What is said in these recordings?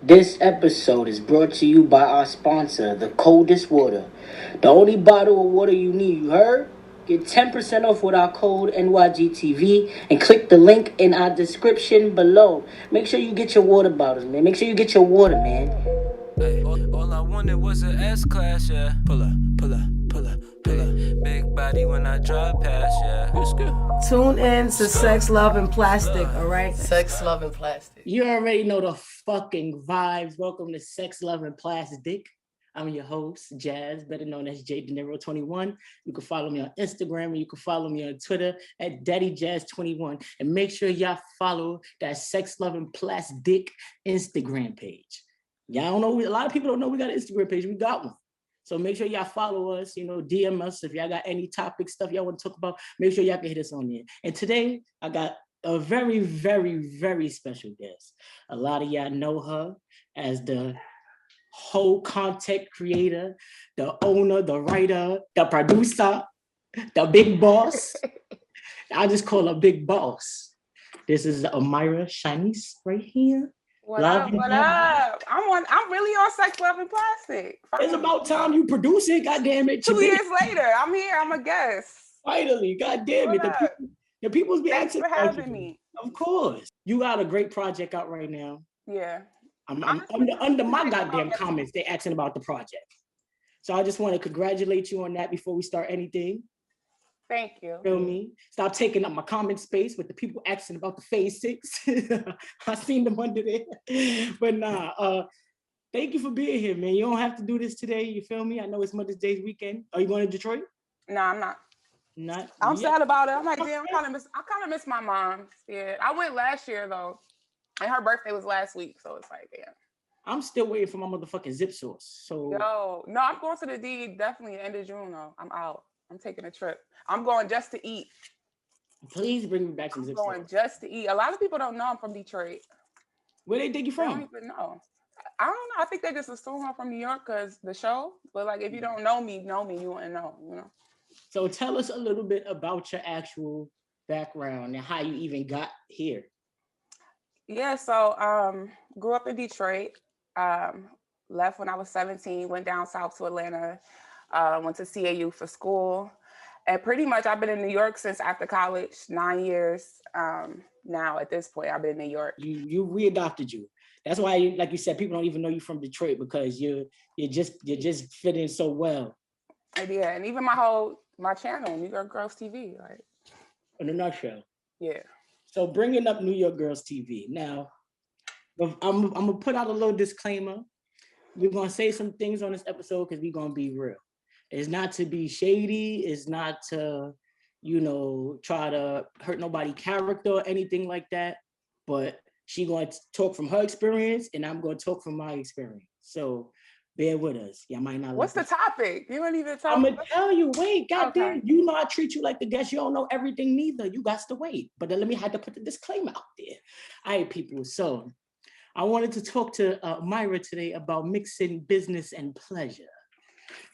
This episode is brought to you by our sponsor, the coldest water. The only bottle of water you need, you heard? Get 10% off with our code NYGTV and click the link in our description below. Make sure you get your water bottles, man. Make sure you get your water, man. Ay, all I wanted was an S-Class, yeah. Pull up, pull up, pull up, pull up. Big body when I drive past, yeah. Tune in to Sex, Love, and Plastic, all right? Sex, Love, and Plastic. You already know the fucking vibes. Welcome to Sex, Love, and Plasdick. I'm your host, Jazz, better known as J De Niro 21. You can follow me on Instagram and you can follow me on Twitter at DaddyJazz21. And make sure y'all follow that Sex, Love, and Plasdick Instagram page. Y'all don't know, a lot of people don't know we got an Instagram page. We got one. So make sure y'all follow us, DM us. If y'all got any topic stuff y'all want to talk about, make sure y'all can hit us on there. And today I got a very, very, very special guest. A lot of y'all know her as the whole content creator, the owner, the writer, the producer, the big boss. I just call her Big Boss. This is Amira Shaunice right here. What up? What up? I'm really on Sex, Love, and Plastic. Finally. It's about time you produce it. God damn it! 2 years later, I'm here. I'm a guest. Finally, God damn it! The people's be Thanks asking for having me. Of course, you got a great project out right now. Yeah. I'm under my goddamn comments. They asking about the project, so I just want to congratulate you on that before we start anything. Thank you. Feel me? Stop taking up my comment space with the people asking about the phase 6. I seen them under there. But thank you for being here, man. You don't have to do this today. You feel me? I know it's Mother's Day weekend. Are you going to Detroit? No, I'm not. Not. I'm sad about it. I'm like, damn, I kind of miss my mom. Yeah, I went last year though, and her birthday was last week, so it's like, damn. I'm still waiting for my motherfucking zip sauce. So no, I'm going to the D definitely end of June though. I'm out. I'm taking a trip. I'm going just to eat. Please bring me back some zip sauce. I'm going just to eat. A lot of people don't know I'm from Detroit. Where they think you from? I don't even know. I don't know. I think they just assume I'm from New York because the show. But like, if you don't know me, you wouldn't know. So tell us a little bit about your actual background and how you even got here. Yeah. So grew up in Detroit. Left when I was 17. Went down south to Atlanta. Went to CAU for school. And pretty much I've been in New York since after college, 9 years. Now at this point, I've been in New York. You readopted you. That's why, like you said, people don't even know you from Detroit because you just fit in so well. Yeah, and even my channel, New York Girls TV, like in a nutshell. Yeah. So bringing up New York Girls TV. Now, I'm gonna put out a little disclaimer. We're gonna say some things on this episode because we're gonna be real. It's not to be shady. It's not to, try to hurt nobody's character or anything like that. But she's going to talk from her experience, and I'm going to talk from my experience. So bear with us. Y'all might not. What's the topic? You don't even tell I'm me. gonna tell you. Wait, goddamn. Okay. You know I treat you like the guest. You don't know everything neither. You got to wait. But then let me have to put the disclaimer out there. All right, people. So I wanted to talk to Myra today about mixing business and pleasure.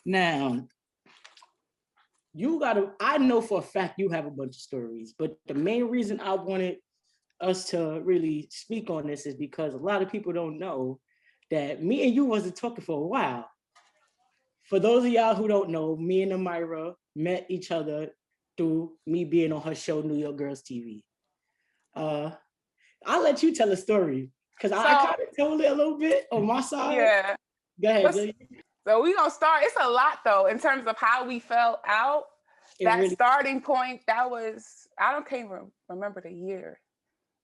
Now, I know for a fact you have a bunch of stories, but the main reason I wanted us to really speak on this is because a lot of people don't know that me and you wasn't talking for a while. For those of y'all who don't know, me and Amira met each other through me being on her show, New York Girls TV. I'll let you tell a story because I kind of told it a little bit on my side. Yeah. Go ahead. So we're going to start. It's a lot, though, in terms of how we fell out. Starting point, that was, can't remember the year.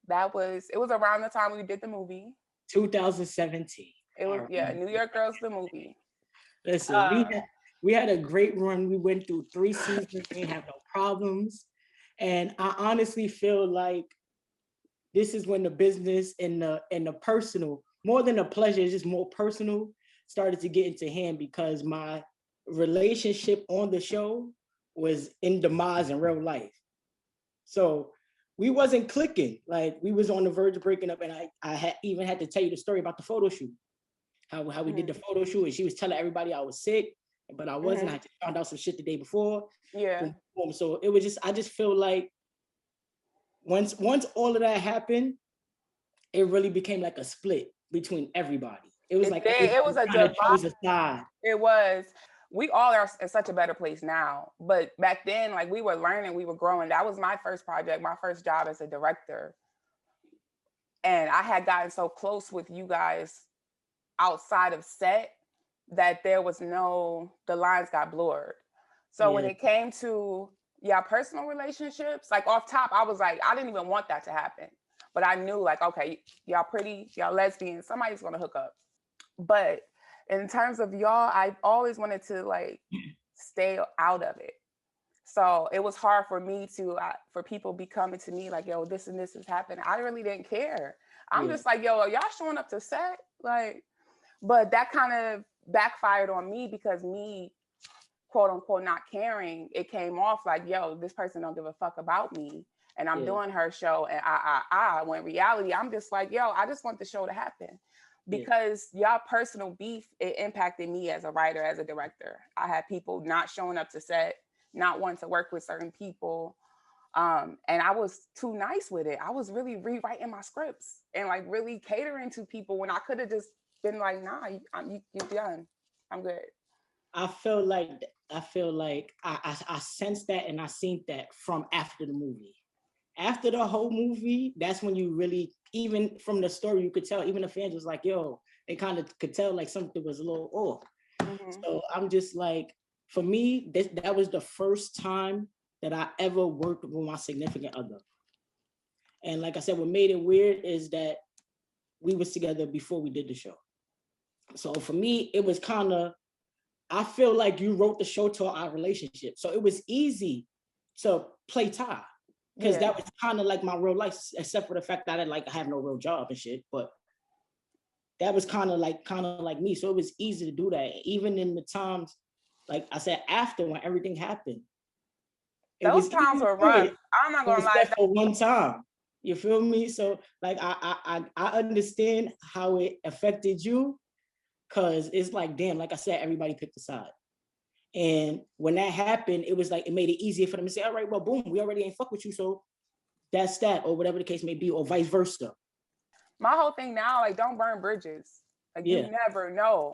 It was around the time we did the movie. 2017. It was, New York Girls, the movie. Listen, we had a great run. We went through 3 seasons. We didn't have no problems. And I honestly feel like this is when the business and the personal, more than the pleasure, it's just more personal, started to get into hand because my relationship on the show was in demise in real life. So we wasn't clicking. Like we was on the verge of breaking up, and I even had to tell you the story about the photo shoot, how we did the photo shoot, and she was telling everybody I was sick, but I wasn't. I just found out some shit the day before. Yeah. So it was I just feel like once all of that happened, it really became like a split. between everybody. It was like it was a everybody divide. chose a side. It was. We all are in such a better place now, but back then, like, we were learning, we were growing. That was my first project, my first job as a director, and I had gotten so close with you guys outside of set that there was the lines got blurred. So when it came to personal relationships, like off top, I was like, I didn't even want that to happen. But I knew, like, okay, y'all pretty, y'all lesbian, somebody's gonna hook up. But in terms of y'all, I always wanted to like stay out of it. So it was hard for me for people be coming to me like, yo, this and this is happening. I really didn't care. I'm just like, yo, y'all showing up to set? Like, but that kind of backfired on me because me, quote unquote, not caring, it came off like, yo, this person don't give a fuck about me. And I'm doing her show and when in reality, I'm just like, yo, I just want the show to happen. Because y'all personal beef, it impacted me as a writer, as a director. I had people not showing up to set, not wanting to work with certain people. And I was too nice with it. I was really rewriting my scripts and like really catering to people when I could have just been like, nah, you're done. I'm good. I feel like I sensed that and I seen that from after the movie. After the whole movie, that's when you really, even from the story, you could tell, even the fans was like, yo, they kind of could tell like something was a little off. So I'm just like, for me, that was the first time that I ever worked with my significant other. And like I said, what made it weird is that we was together before we did the show. So for me, it was kind of, I feel like you wrote the show to our relationship. So it was easy to play tie. Because that was kind of like my real life, except for the fact that I have no real job and shit. But that was kind of like me. So it was easy to do that. Even in the times, like I said, after when everything happened. Those times were rough. I'm not gonna lie. For one time. You feel me? So like I understand how it affected you, because it's like, damn, like I said, everybody picked a side. And when that happened, it was like, it made it easier for them to say, all right, well, boom, we already ain't fuck with you, so that's that, or whatever the case may be, or vice versa. My whole thing now, like, don't burn bridges. Like, you never know.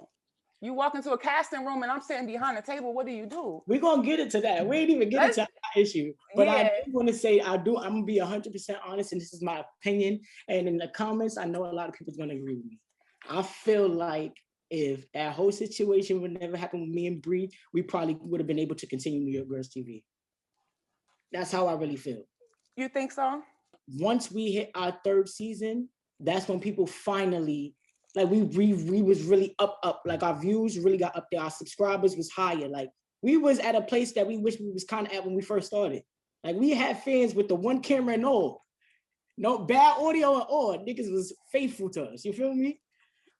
You walk into a casting room and I'm sitting behind the table, what do? We're going to get into that. We ain't even get into that issue. But I do want to say, I'm going to be 100% honest, and this is my opinion. And in the comments, I know a lot of people's going to agree with me. I feel like if that whole situation would never happen with me and Bree, we probably would have been able to continue New York Girls TV. That's how I really feel. You think so? Once we hit our third season, that's when people finally, like, we was really up. Like, our views really got up there. Our subscribers was higher. Like, we was at a place that we wish we was kind of at when we first started. Like, we had fans with the one camera and all. No bad audio and all. Niggas was faithful to us. You feel me?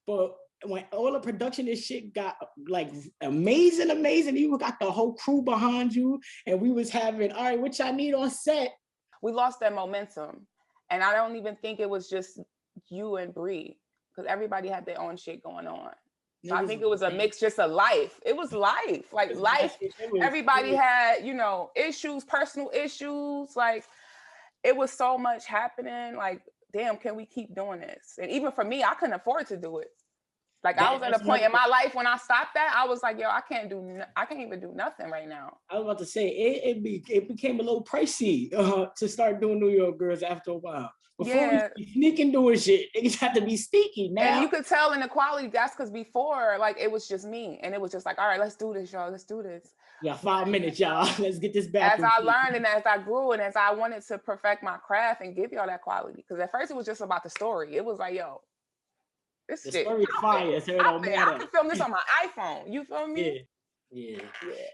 But when all the production and shit got like amazing, you got the whole crew behind you, and we was having, all right, what y'all need on set? We lost that momentum. And I don't even think it was just you and Bree, because everybody had their own shit going on. So I think it was a mix just of life. It was life. Like life, everybody had, issues, personal issues. Like, it was so much happening. Like, damn, can we keep doing this? And even for me, I couldn't afford to do it. Like, I was at a point in my life when I stopped that, I was like, yo, I can't even do nothing right now. I was about to say, it became a little pricey to start doing New York Girls after a while. Before we sneaking doing shit, niggas had to be sneaky. Now, and you could tell in the quality, that's because before, like, it was just me. And it was just like, all right, let's do this, y'all. Let's do this. Yeah, 5 minutes, y'all. Let's get this back. As I learned and as I grew and as I wanted to perfect my craft and give y'all that quality. Because at first it was just about the story. It was like, yo, this the shit. Story fire, so it don't matter. I can film this on my iPhone. You feel me? Yeah.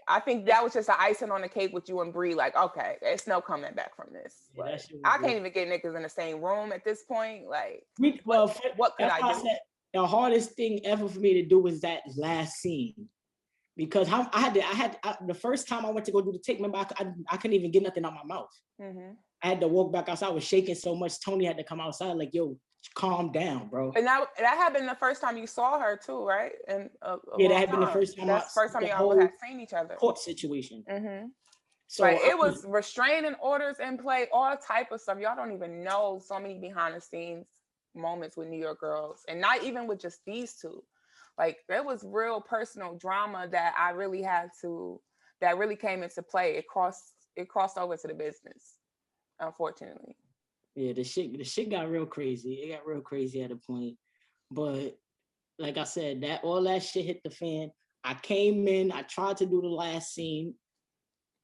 I think that was just an icing on the cake with you and Bree. Like, okay, there's no coming back from this. Like, I can't even get niggas in the same room at this point. Like, what could I do? The hardest thing ever for me to do was that last scene, because the first time I went to go do the take, remember, I couldn't even get nothing out my mouth. I had to walk back outside. I was shaking so much. Tony had to come outside like, yo, calm down, bro. And that had been the first time you saw her too, right? And that had been the first time. That's the first time y'all had seen each other. Court situation. So like, it was restraining orders in play, all type of stuff. Y'all don't even know so many behind the scenes moments with New York Girls, and not even with just these two. Like there was real personal drama that I really had to, that really came into play. It crossed over to the business, unfortunately. Yeah, the shit got real crazy. It got real crazy at a point. But like I said, that all that shit hit the fan. I came in, I tried to do the last scene.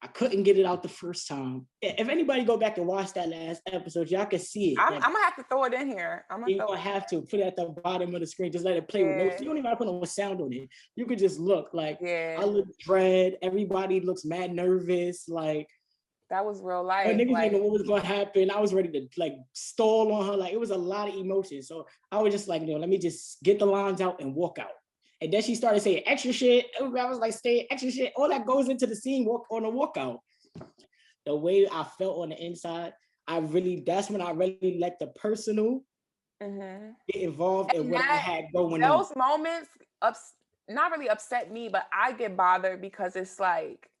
I couldn't get it out the first time. If anybody go back and watch that last episode, y'all can see it. I'm Like, gonna have to throw it in here. I'm gonna you throw don't it. have to put it at the bottom of the screen. Just let it play with no. Yeah. You don't even have to put no sound on it. You could just look. Like Yeah. I look dread. Everybody looks mad nervous. Like That was real niggas life. didn't Like, know what was gonna happen. I was ready to like stall on her. Like it was a lot of emotion. So I was just like, let me just get the lines out and walk out. And then she started saying extra shit. I was like, stay extra shit. All that goes into the scene on the walkout. The way I felt on the inside, that's when I really let the personal get involved in and what I had going on. those moments not really upset me, but I get bothered because it's like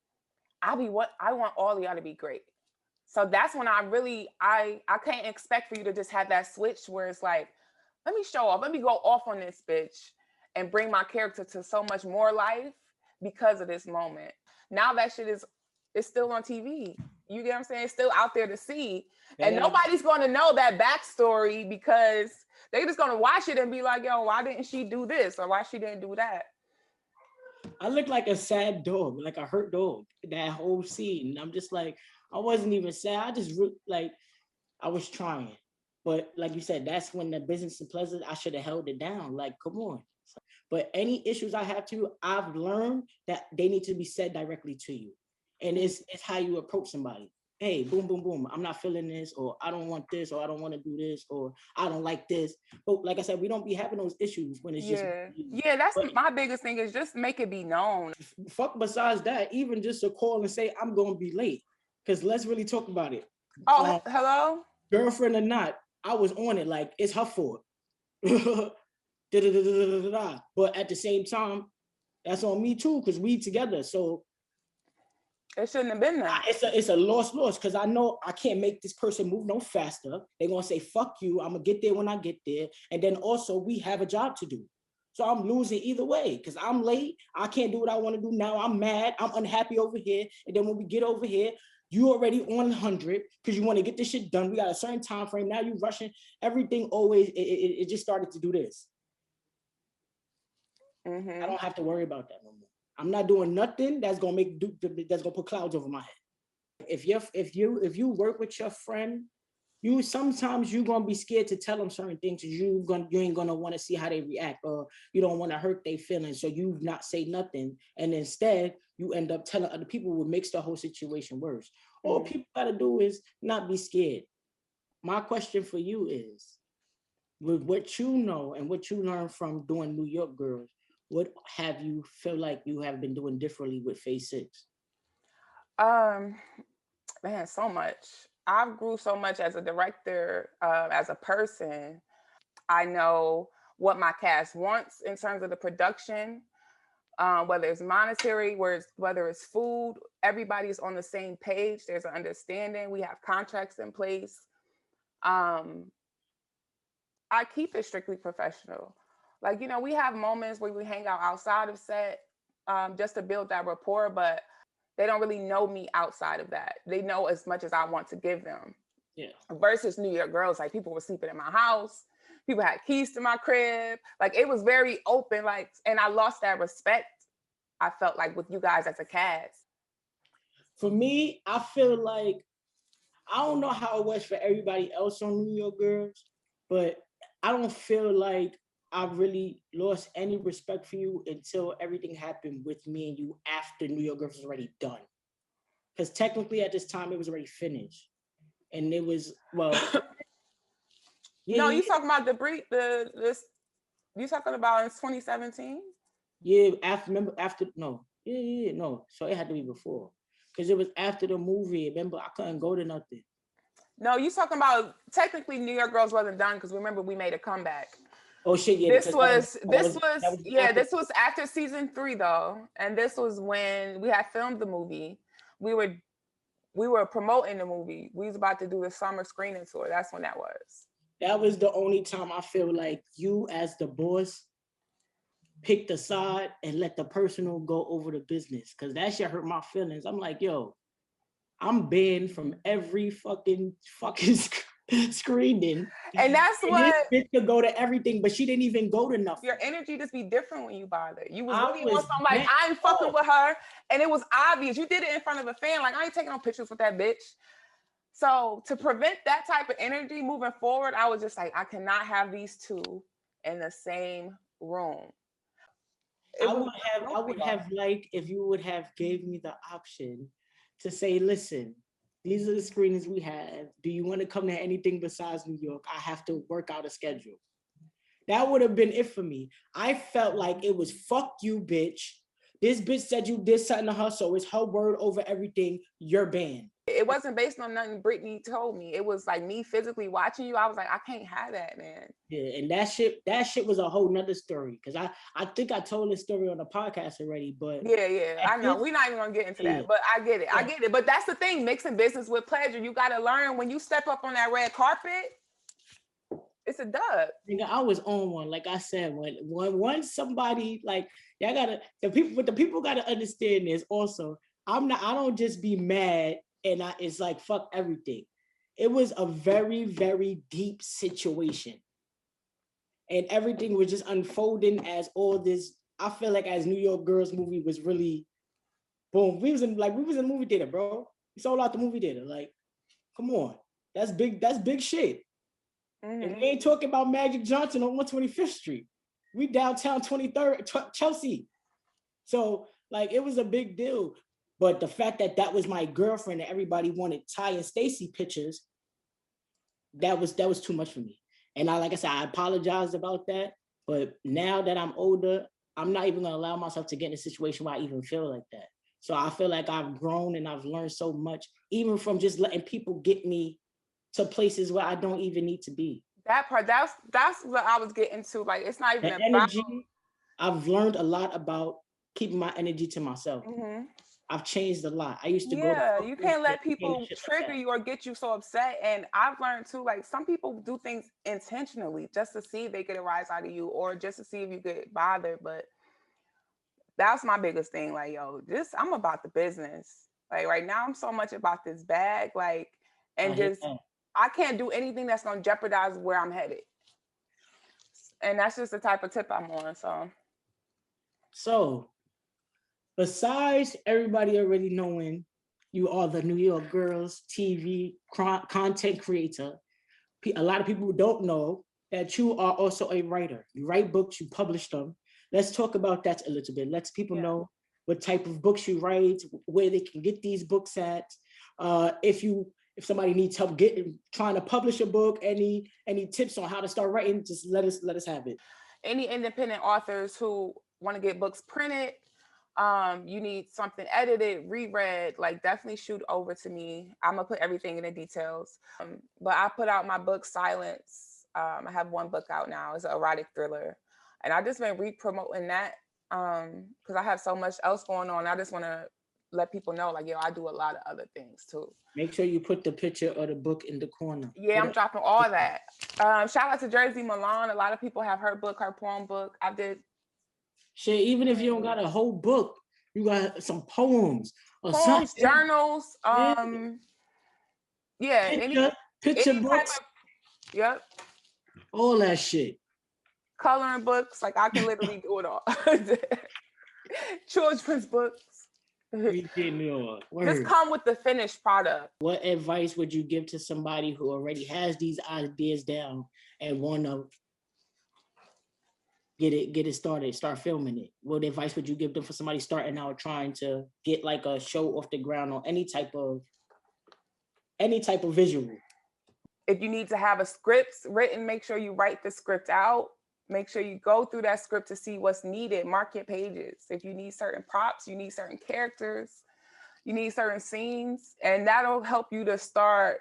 I want all of y'all to be great. So that's when I can't expect for you to just have that switch where it's like, let me show off, let me go off on this bitch and bring my character to so much more life because of this moment. Now that shit is still on TV. You get what I'm saying? It's still out there to see. And nobody's going to know that backstory because they're just going to watch it and be like, yo, why didn't she do this? Or why she didn't do that? I looked like a sad dog, like a hurt dog, that whole scene. I'm just like, I wasn't even sad. I just like, I was trying. But like you said, that's when the business and pleasure, I should have held it down. Like, come on. But any issues I have to, I've learned that they need to be said directly to you. And it's how you approach somebody. Hey, boom, boom, boom. I'm not feeling this, or I don't want this, or I don't want to do this, or I don't like this. But like I said, we don't be having those issues when it's just. Yeah, that's my biggest thing is just make it be known. Fuck besides that, even just a call and say, I'm going to be late. Because let's really talk about it. Oh, hello? Girlfriend or not, I was on it like, it's her fault. But at the same time, that's on me too, because we together. So it shouldn't have been that. It's a loss because I know I can't make this person move no faster. They're gonna say fuck you. I'm gonna get there when I get there, and then also we have a job to do. So I'm losing either way because I'm late. I can't do what I want to do now. I'm mad. I'm unhappy over here, and then when we get over here, you already on 100 because you want to get this shit done. We got a certain time frame. Now you rushing everything. Always it just started to do this. I don't have to worry about that no more. I'm not doing nothing that's gonna put clouds over my head. If you work with your friend, sometimes you're gonna be scared to tell them certain things. You ain't gonna want to see how they react, or you don't want to hurt their feelings, so you not say nothing, and instead you end up telling other people, what makes the whole situation worse. All people gotta do is not be scared. My question for you is, with what you know and what you learned from doing New York Girls, what have you feel like you have been doing differently with Phase 6? Man, so much. I've grew so much as a director, as a person. I know what my cast wants in terms of the production, whether it's monetary, whether it's food. Everybody's on the same page. There's an understanding. We have contracts in place. I keep it strictly professional. Like, we have moments where we hang out outside of set just to build that rapport, but they don't really know me outside of that. They know as much as I want to give them. Yeah. Versus New York Girls, like people were sleeping in my house. People had keys to my crib. Like it was very open, and I lost that respect, I felt like, with you guys as a cast. For me, I feel like, I don't know how it was for everybody else on New York Girls, but I don't feel like I really lost any respect for you until everything happened with me and you after New York Girls was already done. Because technically at this time it was already finished. And it was, well. No, you talking about you talking about in 2017? Yeah, no. So it had to be before. Because it was after the movie. Remember, I couldn't go to nothing. No, you talking about, technically New York Girls wasn't done because remember we made a comeback. Oh shit, yeah. This was after season 3 though. And this was when we had filmed the movie. We were promoting the movie. We was about to do the summer screening tour. That's when that was. That was the only time I feel like you as the boss pick the side and let the personal go over the business. Cause that shit hurt my feelings. I'm like, yo, I'm banned from every fucking screening. And that's And what this bitch could go to everything, but she didn't even go to nothing. your energy just be different when you bother. You was I really was on some like, I ain't fucking with her. And it was obvious. You did it in front of a fan. Like, I ain't taking no pictures with that bitch. So to prevent that type of energy moving forward, I was just like, I cannot have these two in the same room. I would have liked if you would have gave me the option to say, listen, these are the screenings we have. Do you want to come to anything besides New York? I have to work out a schedule. That would have been it for me. I felt like it was fuck you, bitch. This bitch said you did something to her, so it's her word over everything. You're banned. It wasn't based on nothing Brittany told me. It was like me physically watching you. I was like, I can't have that, man. Yeah, and that shit was a whole nother story. Cause I think I told this story on the podcast already, but yeah, I know. We're not even gonna get into that, but I get it. I get it. But that's the thing, mixing business with pleasure. You gotta learn when you step up on that red carpet, it's a dub. Nigga, I was on one. Like I said, when once somebody like y'all gotta the people gotta understand this also. I don't just be mad and it's like fuck everything. It was a very, very deep situation. And everything was just unfolding as all this. I feel like as New York Girls movie was really boom. We was in the movie theater, bro. We sold out the movie theater. Like, come on. That's big shit. Mm-hmm. And we ain't talking about Magic Johnson on 125th Street. We downtown 23rd, Chelsea. So, like, it was a big deal. But the fact that that was my girlfriend and everybody wanted Ty and Stacy pictures, that was too much for me. And like I said, I apologized about that. But now that I'm older, I'm not even gonna allow myself to get in a situation where I even feel like that. So I feel like I've grown and I've learned so much, even from just letting people get me to places where I don't even need to be. That part, that's what I was getting to. Like, it's not even the energy. I've learned a lot about keeping my energy to myself. Mm-hmm. I've changed a lot. I used to go. Yeah, you can't let people trigger you or get you so upset. And I've learned too, like some people do things intentionally just to see if they get a rise out of you or just to see if you get bothered. But that's my biggest thing. Like, yo, I'm about the business. Like right now, I'm so much about this bag. Like, and I can't do anything that's gonna jeopardize where I'm headed. And that's just the type of tip I'm on. So besides everybody already knowing you are the New York Girls TV content creator, a lot of people don't know that you are also a writer. You write books, you publish them. Let's talk about that a little bit. Let people know what type of books you write, where they can get these books at. If somebody needs help trying to publish a book, any tips on how to start writing, just let us have it. Any independent authors who want to get books printed, you need something edited, reread, like definitely shoot over to me. I'm gonna put everything in the details. But I put out my book Silence. I have one book out now. It's an erotic thriller. And I just been re-promoting that because I have so much else going on. I just want to let people know, like, yo, I do a lot of other things too. Make sure you put the picture of the book in the corner. Yeah, I'm dropping all that. Shout out to Jersey Milan. A lot of people have her book, her poem book. I did. Shit, even if you don't got a whole book, you got some poems or poems, journals. Picture books. Yep. All that shit. Coloring books, like I can literally do it all. Children's books. Just come with the finished product. What advice would you give to somebody who already has these ideas down and want to get it started, start filming it? What advice would you give them for somebody starting out trying to get like a show off the ground on any type of visual? If you need to have a script written, make sure you write the script out. Make sure you go through that script to see what's needed. Mark your pages. If you need certain props, you need certain characters, you need certain scenes, and that'll help you to start,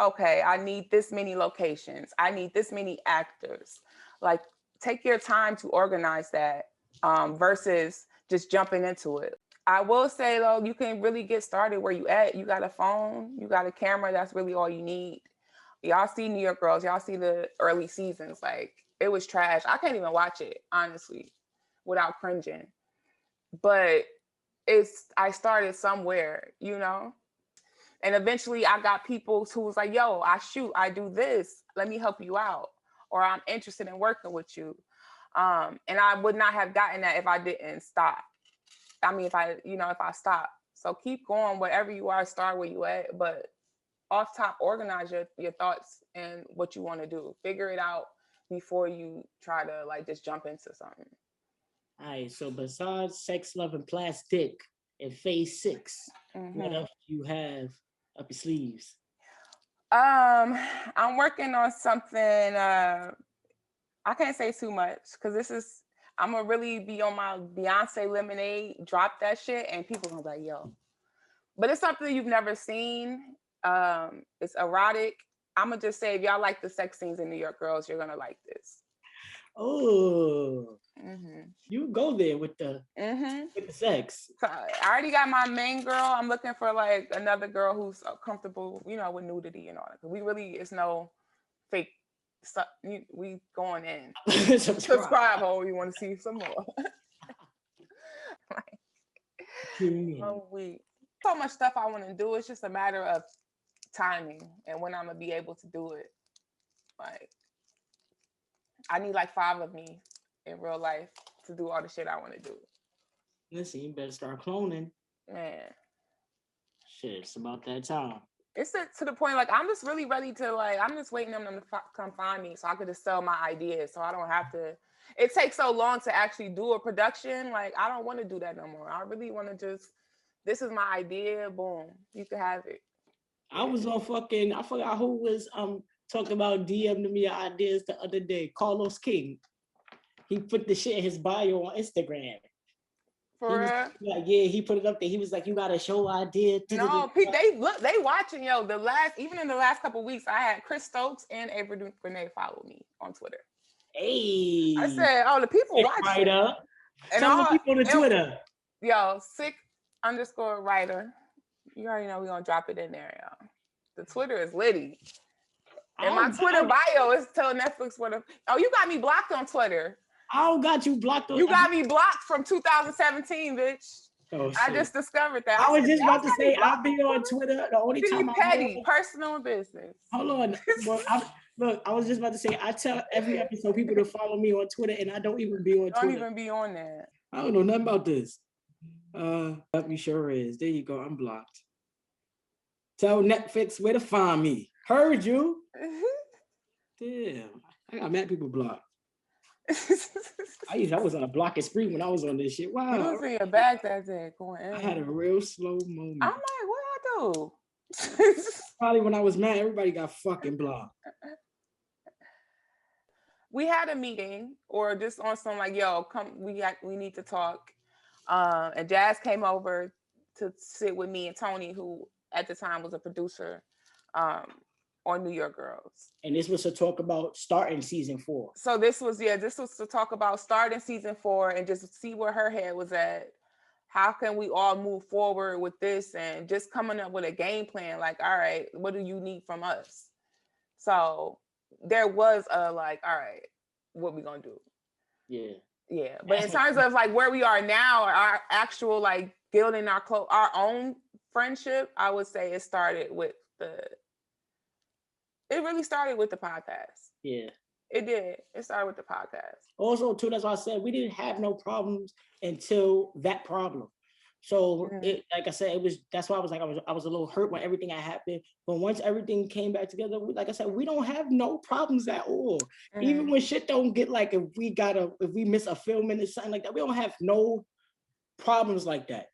okay, I need this many locations. I need this many actors. Like, take your time to organize that versus just jumping into it. I will say though, you can really get started where you at. You got a phone, you got a camera, that's really all you need. y'all see New York Girls, y'all see the early seasons. Like, it was trash. I can't even watch it, honestly, without cringing. But I started somewhere, you know? And eventually I got people who was like, yo, I shoot, I do this. Let me help you out. Or I'm interested in working with you. And I would not have gotten that if I didn't stop. I mean, if I stop. So keep going, wherever you are, start where you at. But off top, organize your thoughts and what you want to do. Figure it out before you try to like just jump into something. All right, so besides Sex, Love, and Plastic in phase 6, what else do you have up your sleeves? I'm working on something. I can't say too much because I'm gonna really be on my Beyonce Lemonade, drop that shit, and people gonna be like, yo. But it's something you've never seen. It's erotic. I'm gonna just say, if y'all like the sex scenes in New York Girls, you're gonna like this. Oh, you go there with the sex. So I already got my main girl. I'm looking for like another girl who's comfortable, you know, with nudity and all that. It's no fake stuff. We going in. Subscribe, you want to see some more. So much stuff I want to do. It's just a matter of timing and when I'm gonna be able to do it. Like, I need like 5 of me in real life to do all the shit I want to do. Listen, you better start cloning. Man. Shit, it's about that time. It's to the point, like, I'm just really ready to, like, I'm just waiting on them to come find me so I could just sell my ideas so I don't have to. It takes so long to actually do a production. Like, I don't want to do that no more. I really want to just, this is my idea, boom, you can have it. I was on I forgot who was talking about DMing me ideas the other day. Carlos King. He put the shit in his bio on Instagram. For real? Like, yeah, he put it up there. He was like, you got a show idea. No, they watching, yo. Even in the last couple of weeks, I had Chris Stokes and Ava DuVernay follow me on Twitter. Hey. I said, oh, the people watching. Right up. Tell the people on Twitter. Yo, sick_writer. You already know we're gonna drop it in there, y'all. The Twitter is litty. And my Twitter bio is telling Netflix you got me blocked on Twitter. I don't got you blocked on. You got me blocked from 2017, bitch. Oh, I just discovered that. I was just about to say I'll be on Twitter. The only time petty, personal business. Hold on. Look, I was just about to say I tell every episode people to follow me on Twitter, and I don't even be on Twitter. Don't even be on there. I don't know nothing about this. Me sure is. There you go. I'm blocked. Tell Netflix where to find me. Heard you. Damn, I got mad people blocked. I was on a block and spree when I was on this shit. Wow. You was in your bag that day going in. I had a real slow moment. I'm like, what I do? Probably when I was mad, everybody got fucking blocked. We had a meeting or just on some like, yo, come, we need to talk. And Jazz came over to sit with me and Tony, who at the time was a producer on New York Girls. And this was to talk about starting season 4. So this was to talk about starting season 4 and just see where her head was at. How can we all move forward with this and just coming up with a game plan? Like, all right, what do you need from us? So there was a like, all right, what we gonna do? Yeah. Yeah. But in terms of like where we are now, our actual like building our own friendship, I would say it really started with the podcast. Yeah. It did. It started with the podcast. Also, too, that's why I said we didn't have no problems until that problem. So, like I said, that's why I was like, I was a little hurt when everything had happened. But once everything came back together, like I said, we don't have no problems at all. Even when shit don't get like, if we miss a filming or something like that, we don't have no problems like that.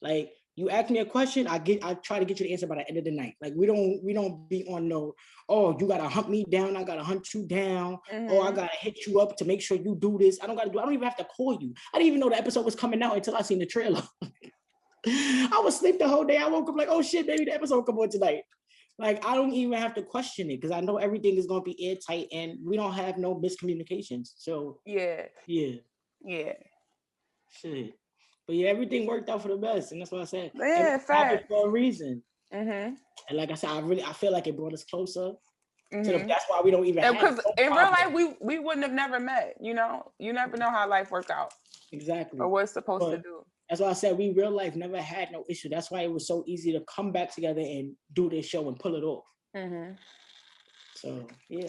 Like, you ask me a question, I try to get you the answer by the end of the night. Like we don't be on no, oh, you gotta hunt me down, I gotta hunt you down, or I gotta hit you up to make sure you do this. I don't even have to call you. I didn't even know the episode was coming out until I seen the trailer. I was asleep the whole day. I woke up like, oh shit, maybe the episode come on tonight. Like I don't even have to question it because I know everything is gonna be airtight and we don't have no miscommunications. So yeah. Shit. But yeah, everything worked out for the best, and that's what I said. Yeah, fact. For a reason. And like I said, I feel like it brought us closer. So that's why we don't even have. Because in real life, we wouldn't have never met. You know, you never know how life worked out. Exactly. Or what it's supposed to do. That's why I said we real life never had no issue. That's why it was so easy to come back together and do this show and pull it off. So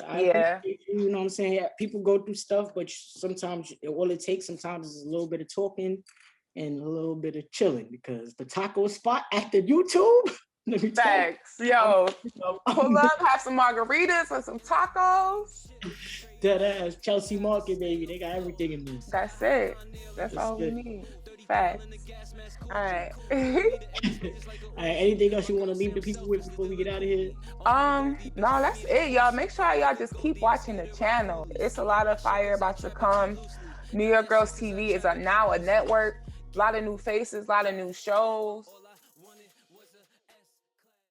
I appreciate you. You know what I'm saying? People go through stuff, but sometimes all it takes is a little bit of talking and a little bit of chilling, because the taco spot after YouTube. Facts. Yo, pull up, have some margaritas or some tacos. Dead ass Chelsea Market, baby. They got everything in there. That's it. That's all we need. Facts. All right. All right. Anything else you want to leave the people with before we get out of here? No, that's it, y'all. Make sure y'all just keep watching the channel. It's a lot of fire about to come. New York Girls TV is now a network. A lot of new faces, a lot of new shows.